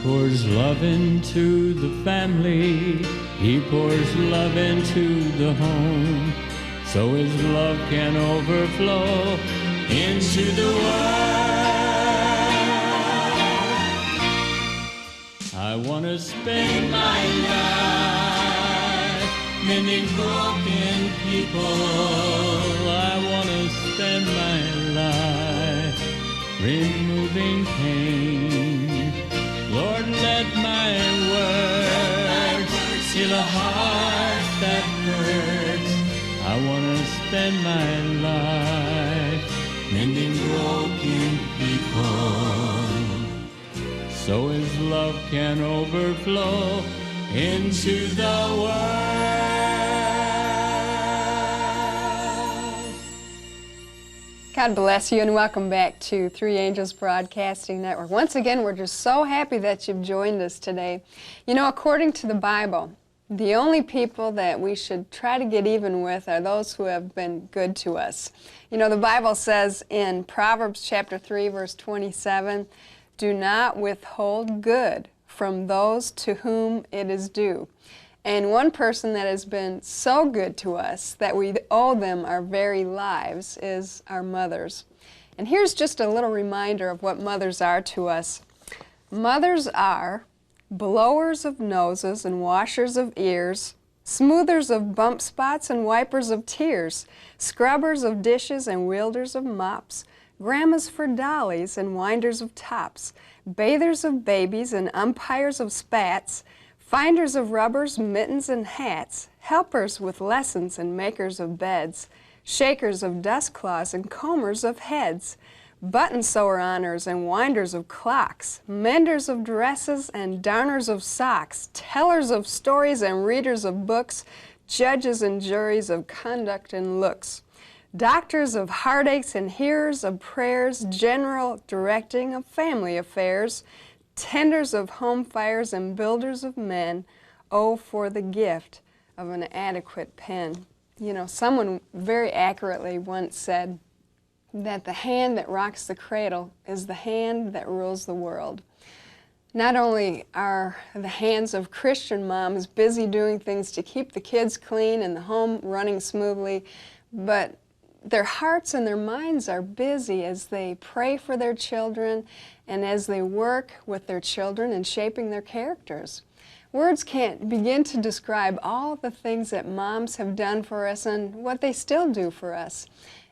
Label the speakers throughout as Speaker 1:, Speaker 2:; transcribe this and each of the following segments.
Speaker 1: pours love into the family. He pours love into the home, so his love can overflow into the world. I want to spend my life mending broken people. I want to spend my life removing pain. Lord, let my words heal a heart that hurts. I want to spend my life mending broken people, so his love can overflow into the world.
Speaker 2: God bless you and welcome back to Three Angels Broadcasting Network. Once again, we're just so happy that you've joined us today. You know, according to the Bible, the only people that we should try to get even with are those who have been good to us. You know, the Bible says in Proverbs chapter 3, verse 27, "Do not withhold good from those to whom it is due." And one person that has been so good to us that we owe them our very lives is our mothers. And here's just a little reminder of what mothers are to us. Mothers are blowers of noses and washers of ears, smoothers of bump spots and wipers of tears, scrubbers of dishes and wielders of mops, grandmas for dollies and winders of tops, bathers of babies and umpires of spats, finders of rubbers, mittens and hats, helpers with lessons and makers of beds, shakers of dust cloths and combers of heads, button sewer honors and winders of clocks, menders of dresses and darners of socks, tellers of stories and readers of books, judges and juries of conduct and looks, doctors of heartaches and hearers of prayers, general directing of family affairs, tenders of home fires and builders of men. Oh, for the gift of an adequate pen. You know, someone very accurately once said that the hand that rocks the cradle is the hand that rules the world. Not only are the hands of Christian moms busy doing things to keep the kids clean and the home running smoothly, but their hearts and their minds are busy as they pray for their children and as they work with their children in shaping their characters. Words can't begin to describe all the things that moms have done for us and what they still do for us.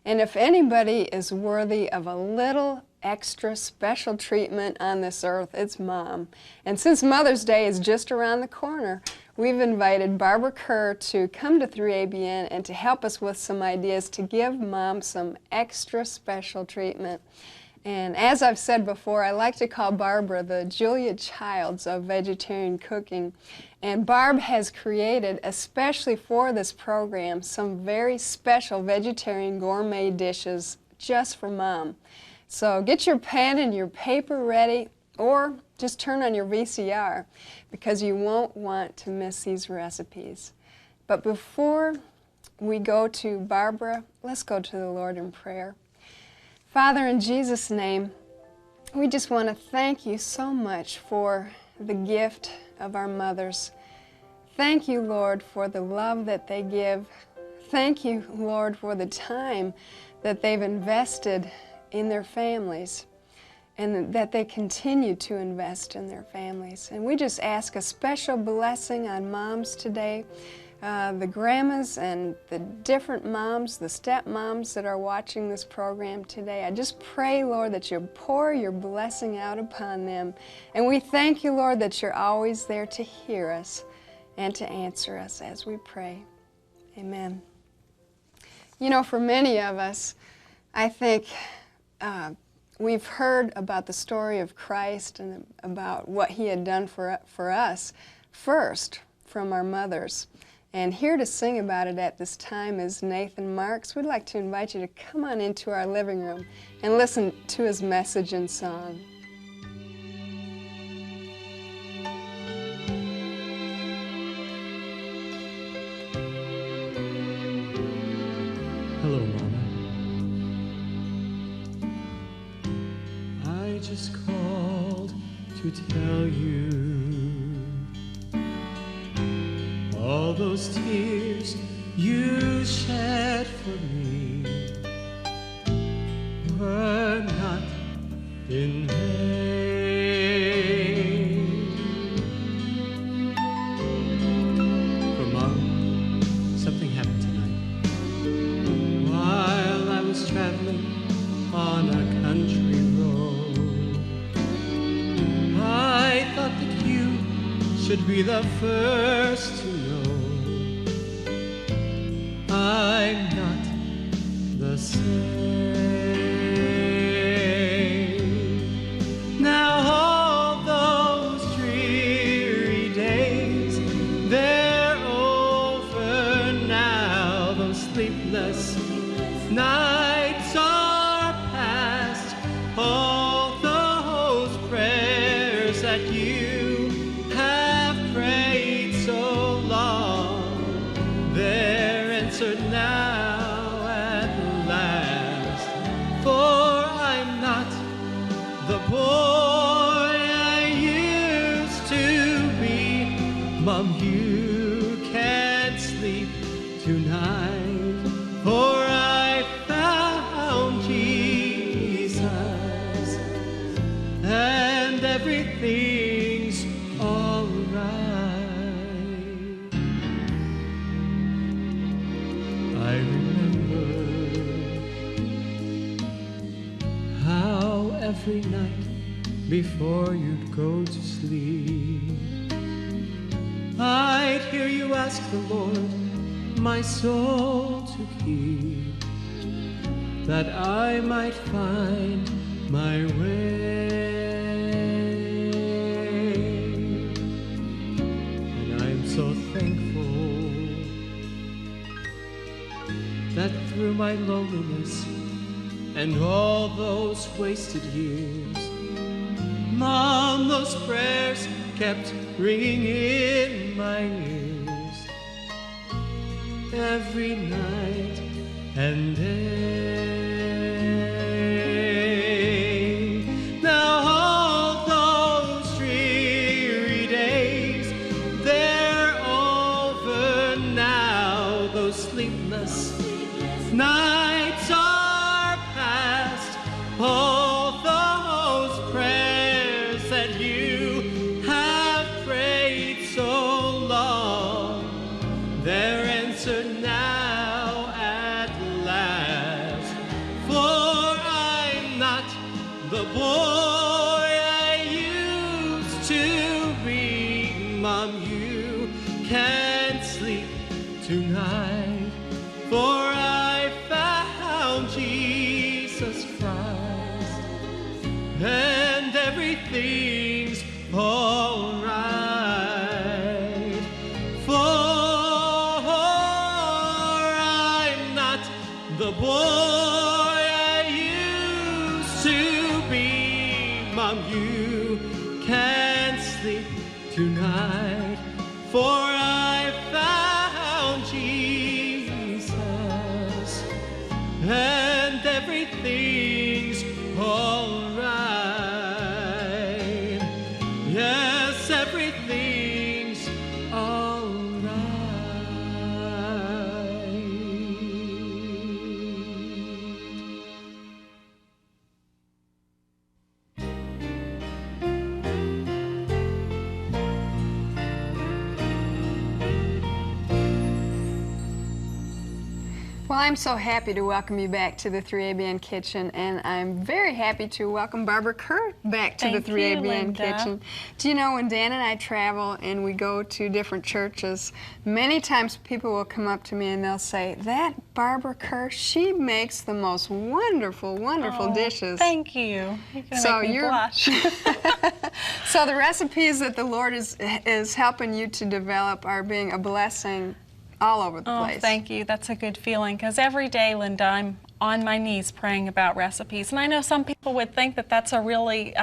Speaker 2: And if anybody is worthy of a little extra special treatment on this earth, it's Mom. And since Mother's Day is just around the corner, we've invited Barbara Kerr to come to 3ABN and to help us with some ideas to give Mom some extra special treatment. And as I've said before, I like to call Barbara the Julia Childs of vegetarian cooking. And Barb has created, especially for this program, some very special vegetarian gourmet dishes just for Mom. So get your pen and your paper ready, or just turn on your VCR, because you won't want to miss these recipes. But before we go to Barbara, let's go to the Lord in prayer. Father, in Jesus' name, we just want to thank you so much for the gift of our mothers. Thank you, Lord, for the love that they give. Thank you, Lord, for the time that they've invested in their families and that they continue to invest in their families. And we just ask a special blessing on moms today, the grandmas and the different moms, the stepmoms that are watching this program today. I just pray, Lord, that you pour your blessing out upon them. And we thank you, Lord, that you're always there to hear us and to answer us as we pray. Amen. You know, for many of us, I think we've heard about the story of Christ and about what he had done for us first from our mothers. And here to sing about it at this time is Nathan Marks. We'd like to invite you to come on into our living room and listen to his message and song.
Speaker 1: Hello, Mama. I just called to to tell you all those tears you shed for me were not in vain. For Mom, something happened tonight while I was traveling on a country road. I thought that you should be the first to know I'm not the same. Now all those dreary days, they're over now. Those sleepless nights are past. All those prayers that you have prayed so long, they're answered now at last. For I'm not the boy I used to be. Mom, you can't sleep tonight, for I found Jesus, and everything's all right. I remember how every night before you'd go to sleep, I'd hear you ask the Lord my soul to keep, that I might find my way. And I'm so thankful that through my loneliness and all those wasted years, Mom, those prayers kept ringing in my ears every night and day. Now all those dreary days, they're over now. Those sleepless nights are past. All those prayers that you have prayed so long, they're answered now at last. For I'm not the boy I used to be. Mom, you can't sleep tonight, for I found Jesus Christ, and everything's all right. For I'm not the boy I used to be. Mom, you can't sleep tonight, for I found Jesus, and everything's all right. Yes, everything's all right.
Speaker 2: Well, I'm so happy to welcome you back to the 3ABN Kitchen, and I'm very happy to welcome Barbara Kerr back to the 3ABN Kitchen. Do you know, when Dan and I travel and we go to different churches, many times people will come up to me and they'll say, that Barbara Kerr, she makes the most wonderful, wonderful dishes.
Speaker 3: Thank you. You're gonna
Speaker 2: So
Speaker 3: make me blush.
Speaker 2: So the recipes that the Lord is helping you to develop are being a blessing all over the place.
Speaker 3: Thank you. That's a good feeling, because every day, Linda, I'm on my knees praying about recipes. And I know some people would think that that's a really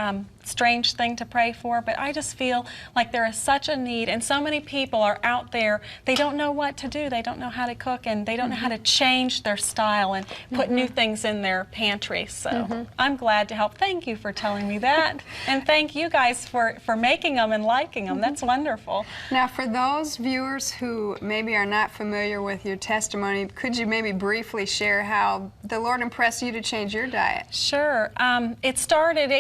Speaker 3: strange thing to pray for, but I just feel like there is such a need, and so many people are out there, they don't know what to do, they don't know how to cook, and they don't know how to change their style and put new things in their pantry. So I'm glad to help. Thank you for telling me that, and thank you guys for making them and liking them. That's wonderful.
Speaker 2: Now, for those viewers who maybe are not familiar with your testimony, could you maybe briefly share how the Lord impressed you to change your diet?
Speaker 3: Sure. It started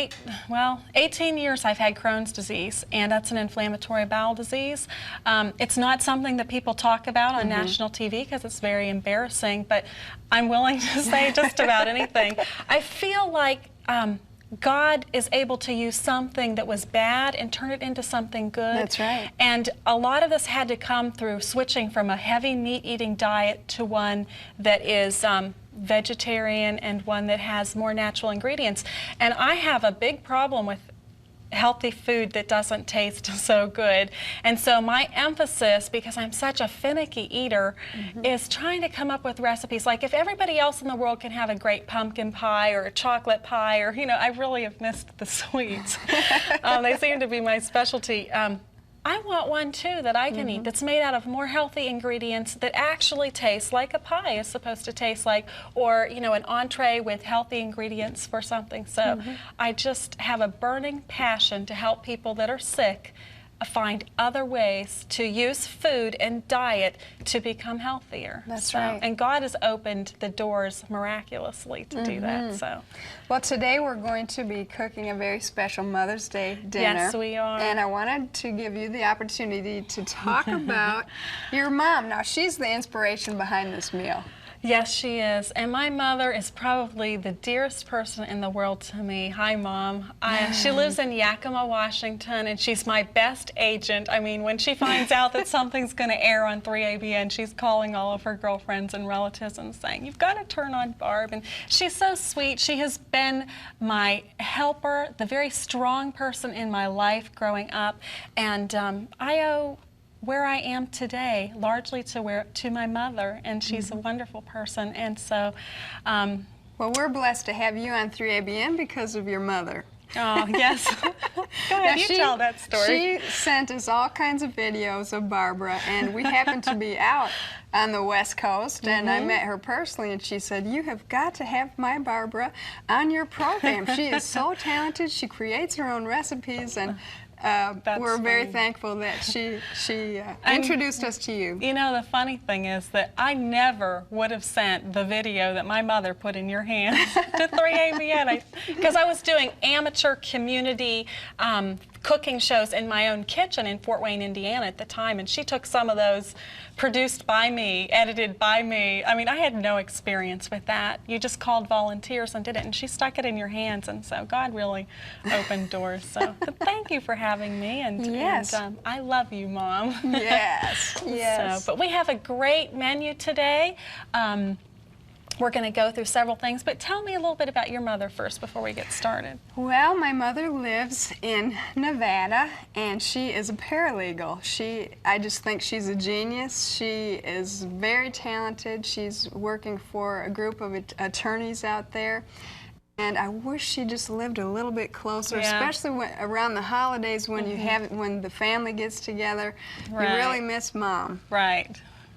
Speaker 3: 18 years I've had Crohn's disease, and that's an inflammatory bowel disease. It's not something that people talk about on national TV because it's very embarrassing, but I'm willing to say just about anything. I feel like God is able to use something that was bad and turn it into something good.
Speaker 2: That's right.
Speaker 3: And a lot of this had to come through switching from a heavy meat-eating diet to one that is vegetarian and one that has more natural ingredients. And I have a big problem with healthy food that doesn't taste so good. And so my emphasis, because I'm such a finicky eater, is trying to come up with recipes. Like if everybody else in the world can have a great pumpkin pie or a chocolate pie, or, you know, I really have missed the sweets. They seem to be my specialty. I want one too that I can eat that's made out of more healthy ingredients that actually taste like a pie is supposed to taste like, or, you know, an entree with healthy ingredients for something. So I just have a burning passion to help people that are sick find other ways to use food and diet to become healthier.
Speaker 2: That's right.
Speaker 3: And God has opened the doors miraculously to do that. So.
Speaker 2: Well, today we're going to be cooking a very special Mother's Day dinner.
Speaker 3: Yes, we are.
Speaker 2: And I wanted to give you the opportunity to talk about your mom. Now, she's the inspiration behind this meal.
Speaker 3: Yes, she is. And my mother is probably the dearest person in the world to me. Hi, Mom. She lives in Yakima, Washington, and she's my best agent. I mean, when she finds out that something's going to air on 3ABN, she's calling all of her girlfriends and relatives and saying, "You've got to turn on Barb." And she's so sweet. She has been my helper, the very strong person in my life growing up. And I owe where I am today largely to my mother, and she's a wonderful person. And so
Speaker 2: well, we're blessed to have you on 3ABN because of your mother.
Speaker 3: Oh, yes. Go ahead, you tell that story.
Speaker 2: She sent us all kinds of videos of Barbara, and we happened to be out on the West Coast, and I met her personally, and she said, "You have got to have my Barbara on your program. She is so talented. She creates her own recipes," and we're very thankful that she introduced us to you.
Speaker 3: You know, the funny thing is that I never would have sent the video that my mother put in your hands to 3ABN because I was doing amateur community cooking shows in my own kitchen in Fort Wayne, Indiana at the time, and she took some of those, produced by me, edited by me. I mean, I had no experience with that. You just called volunteers and did it, and she stuck it in your hands, and so God really opened doors. So but thank you for having me, and,
Speaker 2: yes.
Speaker 3: and I love you, Mom.
Speaker 2: Yes, yes.
Speaker 3: So, but we have a great menu today. We're going to go through several things, but tell me a little bit about your mother first before we get started.
Speaker 2: Well, my mother lives in Nevada, and she is a paralegal. I just think she's a genius. She is very talented. She's working for a group of attorneys out there. And I wish she just lived a little bit closer, especially around the holidays when when the family gets together.
Speaker 3: Right.
Speaker 2: You really miss Mom.
Speaker 3: Right.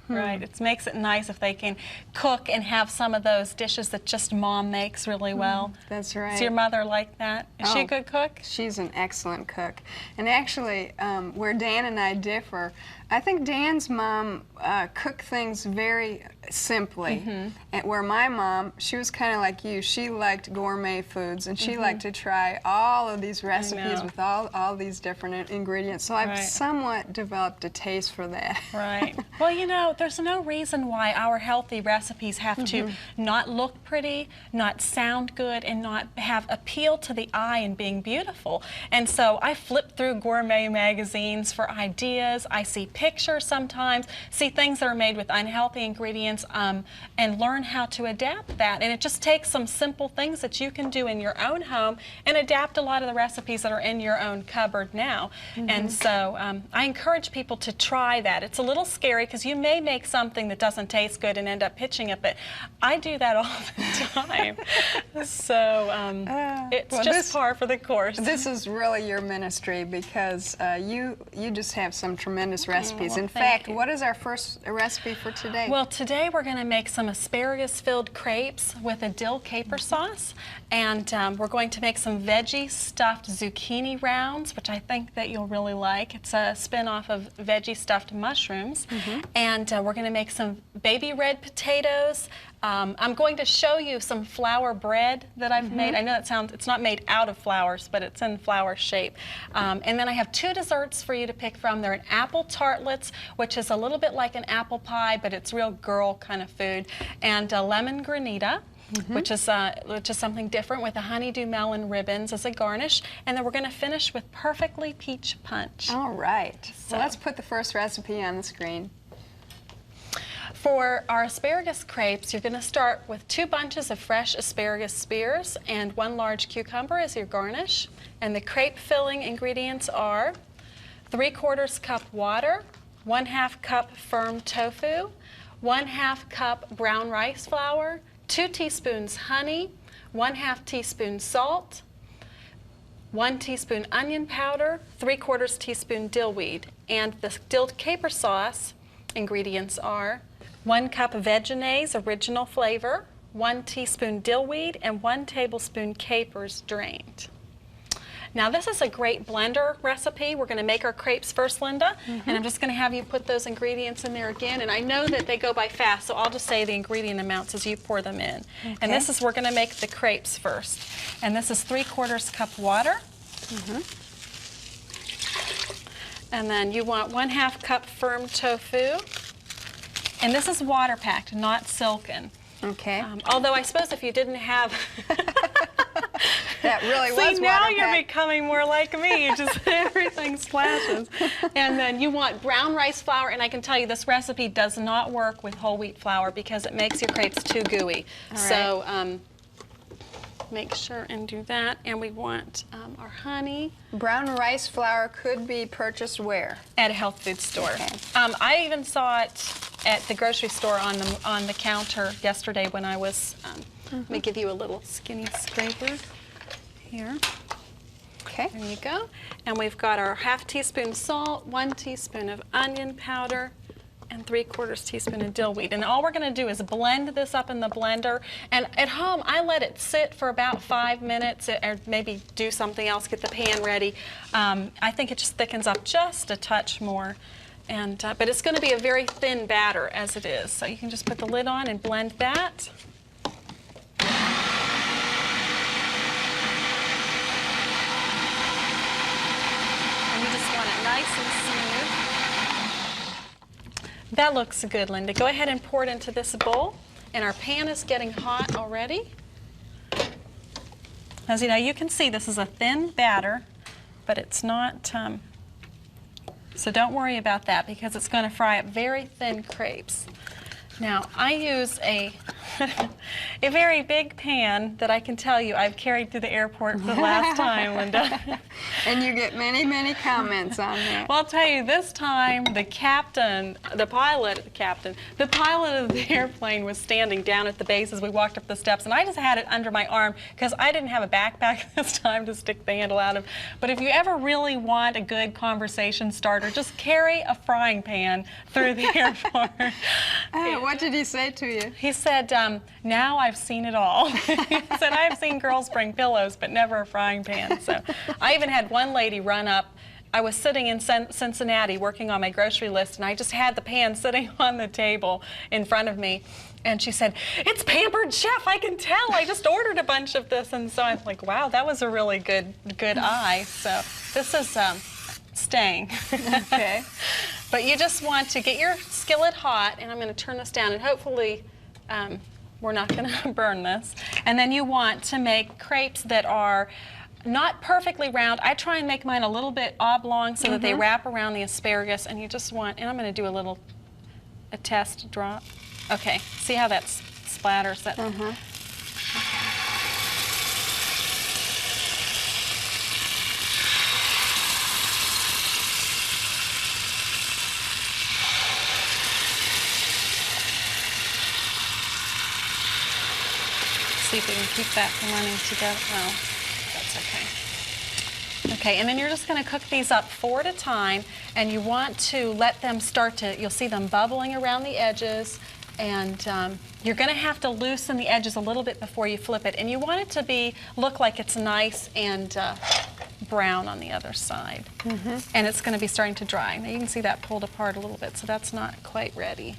Speaker 3: Right. It makes it nice if they can cook and have some of those dishes that just Mom makes really well.
Speaker 2: That's right.
Speaker 3: Is your mother like that? Is she a good cook?
Speaker 2: She's an excellent cook. And actually, where Dan and I differ, I think Dan's mom cooked things very simply. And where my mom, she was kind of like you. She liked gourmet foods, and she liked to try all of these recipes with all these different ingredients. So I've somewhat developed a taste for that.
Speaker 3: Right. Well, you know, there's no reason why our healthy recipes have to not look pretty, not sound good, and not have appeal to the eye and being beautiful. And so I flip through gourmet magazines for ideas. I see pictures sometimes, see things that are made with unhealthy ingredients, and learn how to adapt that. And it just takes some simple things that you can do in your own home and adapt a lot of the recipes that are in your own cupboard now. And so I encourage people to try that. It's a little scary because you may make something that doesn't taste good and end up pitching it, but I do that all the time. So it's just par for the course.
Speaker 2: This is really your ministry because you just have some tremendous recipes.
Speaker 3: well,
Speaker 2: In
Speaker 3: thank
Speaker 2: fact,
Speaker 3: you.
Speaker 2: what is our first recipe for today?
Speaker 3: Well, today we're going to make some asparagus-filled crepes with a dill caper sauce, and we're going to make some veggie stuffed zucchini rounds, which I think that you'll really like. It's a spin-off of veggie stuffed mushrooms, and we're going to make some baby red potatoes. I'm going to show you some flour bread that I've made. I know that sounds, it's not made out of flours, but it's in flour shape. And then I have two desserts for you to pick from. They're an apple tartlets, which is a little bit like an apple pie, but it's real girl kind of food, and a lemon granita. Which is something different with a honeydew melon ribbons as a garnish, and then we're going to finish with perfectly peach punch.
Speaker 2: All right. So let's put the first recipe on the screen.
Speaker 3: For our asparagus crepes, you're going to start with 2 bunches of fresh asparagus spears and 1 large cucumber as your garnish. And the crepe filling ingredients are 3/4 cup water, 1/2 cup firm tofu, 1/2 cup brown rice flour, 2 teaspoons honey, 1/2 teaspoon salt, 1 teaspoon onion powder, 3/4 teaspoon dill weed. And the dill caper sauce ingredients are 1 cup of Vegenaise original flavor, 1 teaspoon dill weed, and 1 tablespoon capers drained. Now this is a great blender recipe. We're going to make our crepes first, Linda, and I'm just going to have you put those ingredients in there again. And I know that they go by fast, so I'll just say the ingredient amounts as you pour them in. And this is, we're going to make the crepes first. And this is 3/4 cup water. And then you want 1/2 cup firm tofu. And this is water packed, not silken.
Speaker 2: Okay.
Speaker 3: Although I suppose if you didn't have
Speaker 2: That really was
Speaker 3: See, now you're
Speaker 2: water-packed.
Speaker 3: becoming more like me. You just everything splashes. And then you want brown rice flour, and I can tell you this recipe does not work with whole wheat flour because it makes your crepes too gooey.
Speaker 2: All
Speaker 3: So make sure and do that. And we want our honey.
Speaker 2: Brown rice flour could be purchased where?
Speaker 3: At a health food store.
Speaker 2: Okay.
Speaker 3: I even saw it at the grocery store on the counter yesterday when I was. Let me give you a little skinny scraper here.
Speaker 2: Okay.
Speaker 3: There you go. And we've got our 1/2 teaspoon salt, 1 teaspoon of onion powder, and 3/4 teaspoon of dill weed. And all we're going to do is blend this up in the blender. And at home, I let it sit for about 5 minutes, or maybe do something else, get the pan ready. I think it just thickens up just a touch more. And but it's going to be a very thin batter as it is. So you can just put the lid on and blend that. And you just want it nice and smooth. That looks good, Linda. Go ahead and pour it into this bowl. And our pan is getting hot already. As you know, you can see this is a thin batter, but it's not, so don't worry about that because it's going to fry up very thin crepes. Now, I use a very big pan that I can tell you I've carried through the airport for the last time, Linda.
Speaker 2: And you get many, many comments on that.
Speaker 3: Well, I'll tell you, this time the pilot of the airplane was standing down at the base as we walked up the steps, and I just had it under my arm because I didn't have a backpack this time to stick the handle out of. But if you ever really want a good conversation starter, just carry a frying pan through the airport.
Speaker 2: What did he say to you?
Speaker 3: He said, now I've seen it all. He said, I've seen girls bring pillows, but never a frying pan. So I even had one lady run up. I was sitting in Cincinnati working on my grocery list, and I just had the pan sitting on the table in front of me. And she said, it's Pampered Chef, I can tell. I just ordered a bunch of this. And so I'm like, wow, that was a really good eye. So this is staying.
Speaker 2: Okay.
Speaker 3: But you just want to get your skillet hot, and I'm going to turn this down, and hopefully we're not going to burn this. And then you want to make crepes that are not perfectly round. I try and make mine a little bit oblong so that they wrap around the asparagus, and you just want, and I'm going to do a test drop. Okay, see how that splatters that? See if we can keep that from running together. Oh, that's okay. Okay, and then you're just going to cook these up 4 at a time, and you want to let them start to, you'll see them bubbling around the edges, and you're going to have to loosen the edges a little bit before you flip it, and you want it to look like it's nice and brown on the other side. And it's going to be starting to dry. Now you can see that pulled apart a little bit, so that's not quite ready.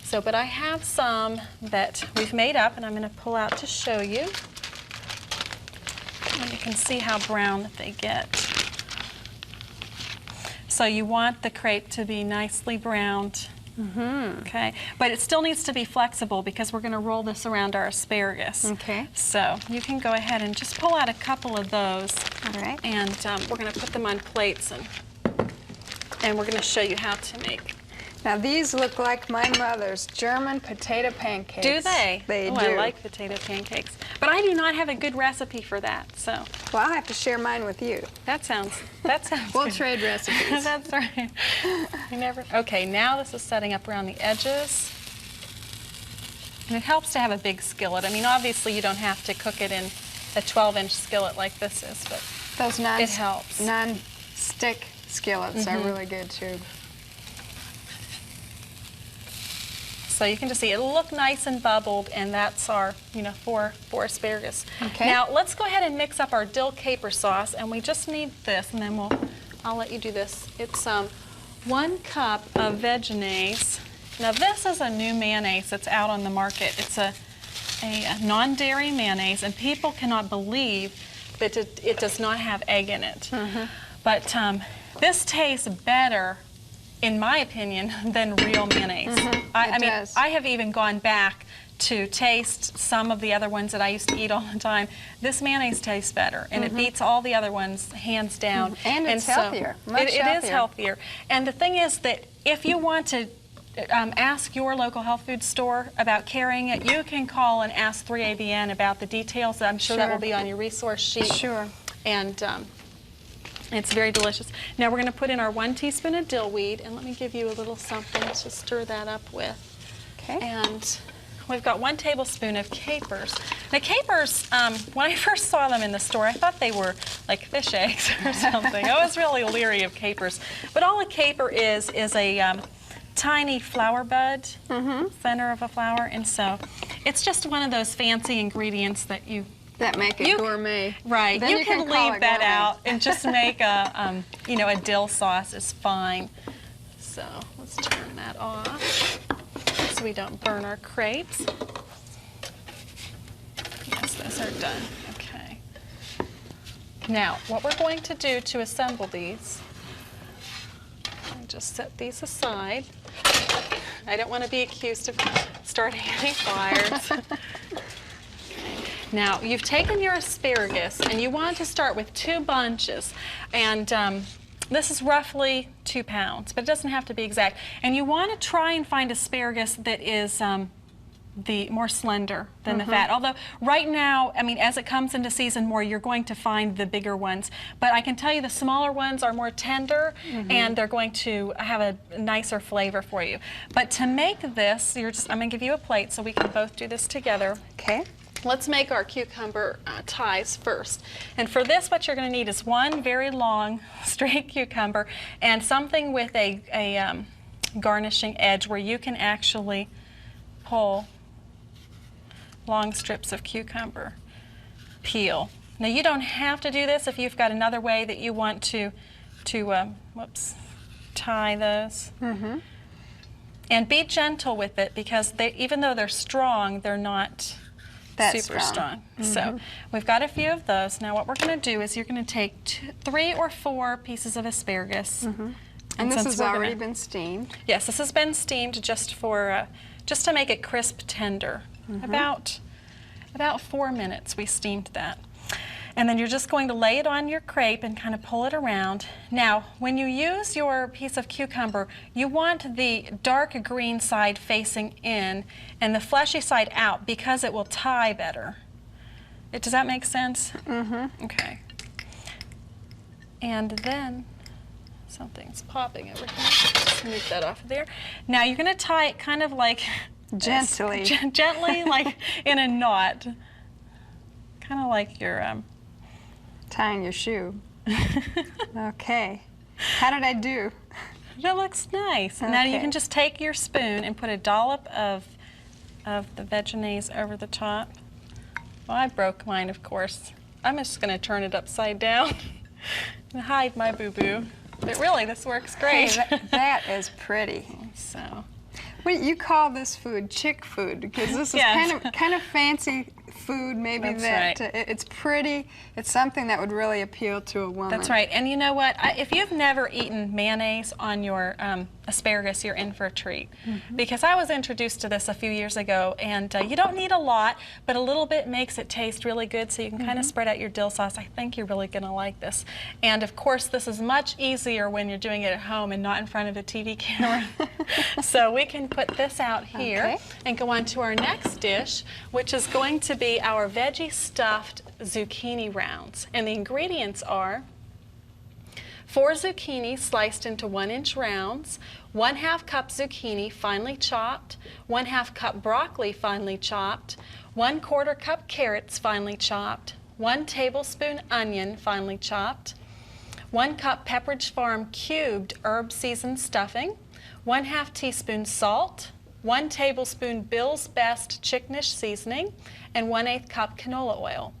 Speaker 3: So, but I have some that we've made up, and I'm going to pull out to show you. And you can see how brown that they get. So you want the crepe to be nicely browned. Okay, but it still needs to be flexible because we're going to roll this around our asparagus.
Speaker 2: Okay.
Speaker 3: So you can go ahead and just pull out a couple of those.
Speaker 2: All right.
Speaker 3: And we're going to put them on plates, and we're going to show you how to make.
Speaker 2: Now these look like my mother's German potato pancakes.
Speaker 3: Do they?
Speaker 2: They do.
Speaker 3: I like potato pancakes. But I do not have a good recipe for that, so.
Speaker 2: Well, I'll have to share mine with you.
Speaker 3: That sounds
Speaker 2: We'll
Speaker 3: good.
Speaker 2: trade recipes.
Speaker 3: That's right. Okay, now this is setting up around the edges. And it helps to have a big skillet. I mean, obviously you don't have to cook it in a 12-inch skillet like this is, but
Speaker 2: Those
Speaker 3: it helps.
Speaker 2: non-stick skillets are really good too.
Speaker 3: So you can just see it'll look nice and bubbled, and that's our, for asparagus.
Speaker 2: Okay.
Speaker 3: Now let's go ahead and mix up our dill caper sauce, and we just need this, and then I'll let you do this. It's 1 cup of Vegenaise. Now this is a new mayonnaise that's out on the market. It's a non-dairy mayonnaise, and people cannot believe that it does not have egg in it. But this tastes better, in my opinion, than real mayonnaise. I mean, I have even gone back to taste some of the other ones that I used to eat all the time. This mayonnaise tastes better, and it beats all the other ones hands down.
Speaker 2: And it's healthier, much
Speaker 3: healthier. It is healthier. And the thing is that if you want to ask your local health food store about carrying it, you can call and ask 3ABN about the details. I'm sure that will be on your resource sheet.
Speaker 2: Sure.
Speaker 3: And it's very delicious. Now we're going to put in our 1 teaspoon of dill weed, and let me give you a little something to stir that up with.
Speaker 2: Okay.
Speaker 3: And we've got 1 tablespoon of capers. Now capers, when I first saw them in the store, I thought they were like fish eggs or something. I was really leery of capers. But all a caper is a tiny flower bud, center of a flower, and so it's just one of those fancy ingredients that
Speaker 2: that make it gourmet.
Speaker 3: Right.
Speaker 2: Then
Speaker 3: you can leave that
Speaker 2: gourmet.
Speaker 3: out and just make a a dill sauce is fine. So let's turn that off so we don't burn our crepes. Yes, those are done. Okay. Now, what we're going to do to assemble these, I'll just set these aside. I don't want to be accused of starting any fires. Now, you've taken your asparagus, and you want to start with 2 bunches, and this is roughly 2 pounds, but it doesn't have to be exact. And you want to try and find asparagus that is the more slender than the fat. Although right now, I mean, as it comes into season more, you're going to find the bigger ones. But I can tell you the smaller ones are more tender, and they're going to have a nicer flavor for you. But to make this, I'm going to give you a plate so we can both do this together.
Speaker 2: Okay.
Speaker 3: Let's make our cucumber ties first. And for this, what you're going to need is 1 very long, straight cucumber and something with a garnishing edge where you can actually pull long strips of cucumber peel. Now, you don't have to do this if you've got another way that you want to tie those. And be gentle with it, because even though they're strong, they're not super strong. So we've got a few of those. Now what we're going to do is you're going to take 3 or 4 pieces of asparagus.
Speaker 2: And this has already been steamed.
Speaker 3: Yes, this has been steamed just to make it crisp tender. About 4 minutes we steamed that. And then you're just going to lay it on your crepe and kind of pull it around. Now, when you use your piece of cucumber, you want the dark green side facing in and the fleshy side out because it will tie better. Does that make sense?
Speaker 2: Mm-hmm.
Speaker 3: Okay. And then something's popping over here. Just move that off of there. Now you're going to tie it kind of like
Speaker 2: Gently.
Speaker 3: gently, like in a knot. Kind of like you're
Speaker 2: Tying your shoe. Okay. How did I do?
Speaker 3: That looks nice. Now you
Speaker 2: Okay.
Speaker 3: can just take your spoon and put a dollop of the Vegenaise over the top. Well, I broke mine, of course. I'm just going to turn it upside down and hide my boo-boo. But really, this works great.
Speaker 2: Hey, that is pretty.
Speaker 3: So,
Speaker 2: Wait, you call this food chick food because this is
Speaker 3: Yes.
Speaker 2: kind of fancy food, maybe.
Speaker 3: That's right.
Speaker 2: It's pretty. It's something that would really appeal to a woman.
Speaker 3: that's right. And you know what? If you've never eaten mayonnaise on your asparagus, you're in for a treat. Because I was introduced to this a few years ago, and you don't need a lot, but a little bit makes it taste really good, so you can kind of spread out your dill sauce. I think you're really going to like this. And of course, this is much easier when you're doing it at home and not in front of a TV camera. So we can put this out here
Speaker 2: Okay.
Speaker 3: and go on to our next dish, which is going to be our veggie stuffed zucchini rounds. And the ingredients are 4 zucchini sliced into 1-inch rounds, 1/2 cup zucchini finely chopped, 1/2 cup broccoli finely chopped, 1/4 cup carrots finely chopped, 1 tablespoon onion finely chopped, 1 cup Pepperidge Farm cubed herb seasoned stuffing, 1/2 teaspoon salt, 1 tablespoon Bill's Best chickenish seasoning, and 1/8 cup canola oil.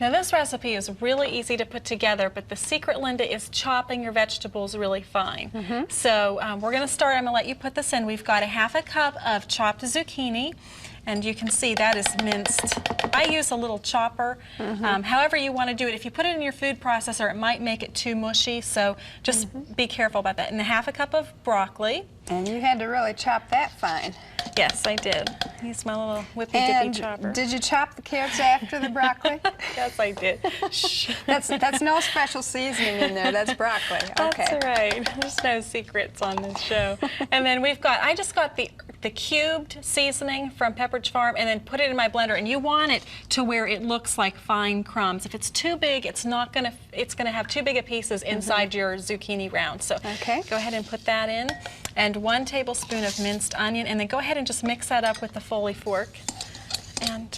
Speaker 3: Now this recipe is really easy to put together, but the secret, Linda, is chopping your vegetables really fine. So we're going to start. I'm going to let you put this in. We've got 1/2 cup of chopped zucchini, and you can see that is minced. I use a little chopper. However you want to do it. If you put it in your food processor, it might make it too mushy, so just be careful about that. And 1/2 cup of broccoli.
Speaker 2: And you had to really chop that fine.
Speaker 3: Yes, I did. Use my little whippy-dippy
Speaker 2: And
Speaker 3: chopper.
Speaker 2: did you chop the carrots after the broccoli?
Speaker 3: Yes, I did. Shh.
Speaker 2: That's no special seasoning in there. That's broccoli. Okay.
Speaker 3: That's right. There's no secrets on this show. And then I just got the cubed seasoning from Pepperidge Farm and then put it in my blender. And you want it to where it looks like fine crumbs. If it's too big, it's gonna have too big of pieces inside your zucchini round. So
Speaker 2: Okay.
Speaker 3: go ahead and put that in. And 1 tablespoon of minced onion. And then go ahead and just mix that up with the Foley fork. And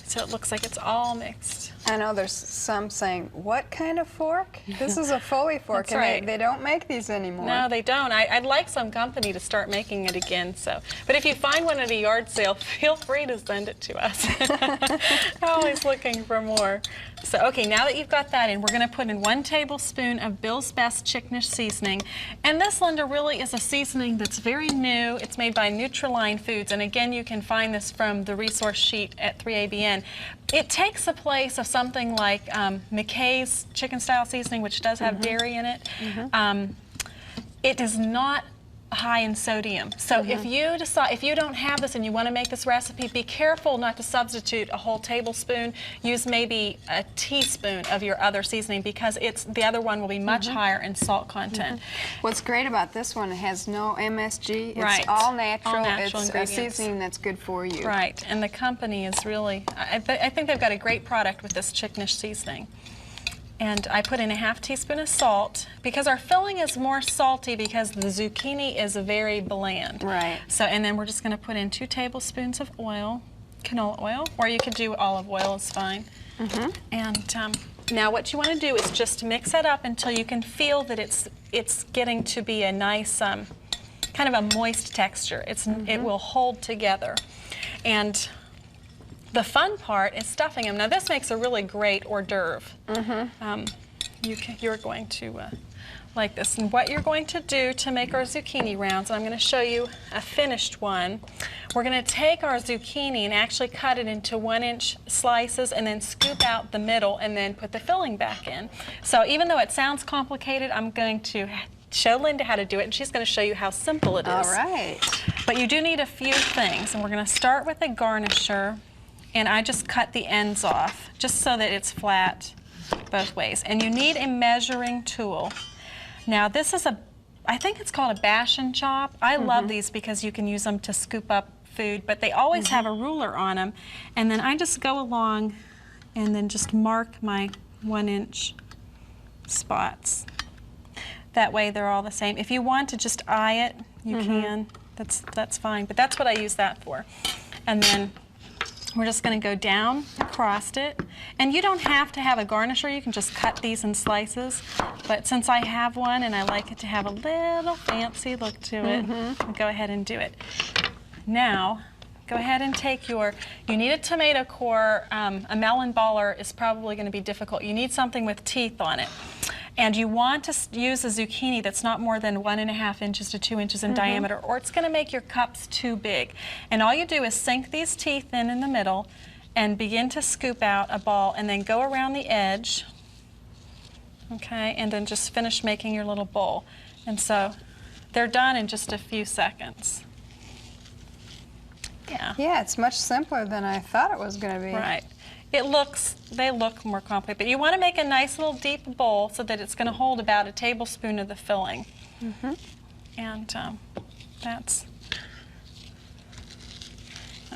Speaker 3: so it looks like it's all mixed.
Speaker 2: I know there's some saying, what kind of fork? This is a Foley fork,
Speaker 3: That's
Speaker 2: and
Speaker 3: right.
Speaker 2: they don't make these anymore.
Speaker 3: No, they don't. I'd like some company to start making it again. So, but if you find one at a yard sale, feel free to send it to us. Always looking for more. So, okay, now that you've got that in, we're going to put in 1 tablespoon of Bill's Best chickenish seasoning. And this, Linda, really is a seasoning that's very new. It's made by Nutri-Line Foods, and again, you can find this from the resource sheet at 3ABN. It takes the place of something like McKay's chicken style seasoning, which does have dairy in it. It is not high in sodium. So if you don't have this and you want to make this recipe, be careful not to substitute a whole tablespoon. Use maybe a teaspoon of your other seasoning because the other one will be much higher in salt content.
Speaker 2: What's great about this one, it has no MSG. It's
Speaker 3: Right.
Speaker 2: all natural.
Speaker 3: All natural
Speaker 2: it's
Speaker 3: ingredients.
Speaker 2: a seasoning that's good for you.
Speaker 3: Right, and the company is really, I think they've got a great product with this chickenish seasoning. And I put in 1/2 teaspoon of salt because our filling is more salty because the zucchini is very bland.
Speaker 2: Right.
Speaker 3: So, and then we're just going to put in 2 tablespoons of oil, canola oil, or you could do olive oil, is fine. And now what you want to do is just mix it up until you can feel that it's getting to be a nice kind of a moist texture. It will hold together. And the fun part is stuffing them. Now this makes a really great hors d'oeuvre. You're going to like this. And what you're going to do to make our zucchini rounds, and I'm going to show you a finished one, we're going to take our zucchini and actually cut it into 1-inch slices and then scoop out the middle and then put the filling back in. So even though it sounds complicated, I'm going to show Linda how to do it, and she's going to show you how simple it is.
Speaker 2: All right.
Speaker 3: But you do need a few things, and we're going to start with a garnisher. and I just cut the ends off, just so that it's flat both ways. And you need a measuring tool. Now this is I think it's called a bash and chop. I love these because you can use them to scoop up food, but they always have a ruler on them. And then I just go along and then just mark my 1-inch spots. That way they're all the same. If you want to just eye it, you can. That's fine, but that's what I use that for. And then we're just going to go down across it. And you don't have to have a garnisher. You can just cut these in slices. But since I have one and I like it to have a little fancy look to it, I'll go ahead and do it. Now, go ahead and take you need a tomato core. A melon baller is probably going to be difficult. You need something with teeth on it. And you want to use a zucchini that's not more than 1.5 inches to 2 inches in diameter, or it's going to make your cups too big. And all you do is sink these teeth in the middle and begin to scoop out a ball, and then go around the edge, okay, and then just finish making your little bowl. And so they're done in just a few seconds. Yeah.
Speaker 2: Yeah, it's much simpler than I thought it was going to be.
Speaker 3: Right. They look more complicated, but you want to make a nice little deep bowl so that it's going to hold about a tablespoon of the filling. And that's,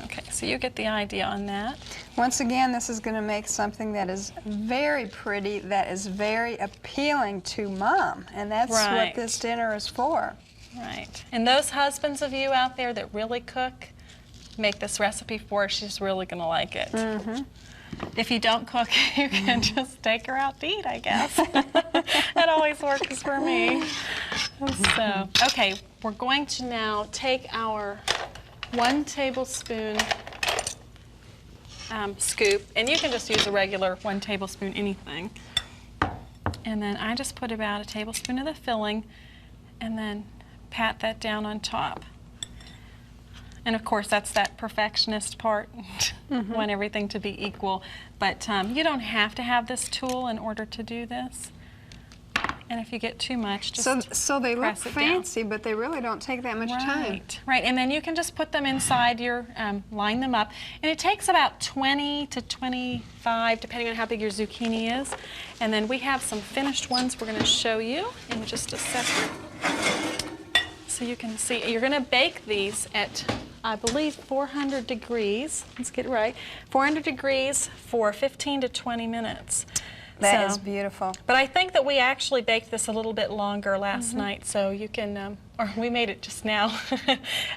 Speaker 3: okay, so you get the idea on that.
Speaker 2: Once again, this is going to make something that is very pretty, that is very appealing to Mom, and that's what this dinner is for.
Speaker 3: Right. And those husbands of you out there that really cook, make this recipe for her. She's really going to like it. If you don't cook, you can just take her out to eat, I guess. That always works for me. So, okay, we're going to now take our 1 tablespoon scoop, and you can just use a regular 1 tablespoon anything. And then I just put about a tablespoon of the filling, and then pat that down on top. And of course, that's that perfectionist part. Want everything to be equal. But you don't have to have this tool in order to do this. And if you get too much, just
Speaker 2: so they look fancy, but they really don't take that much time.
Speaker 3: Right, and then you can just put them inside your, line them up. And it takes about 20 to 25, depending on how big your zucchini is. And then we have some finished ones we're going to show you in just a second. So you can see, you're going to bake these at, I believe, 400 degrees. Let's get it right. 400 degrees for 15 to 20 minutes.
Speaker 2: That is beautiful.
Speaker 3: But I think that we actually baked this a little bit longer last night, so you can, or we made it just now,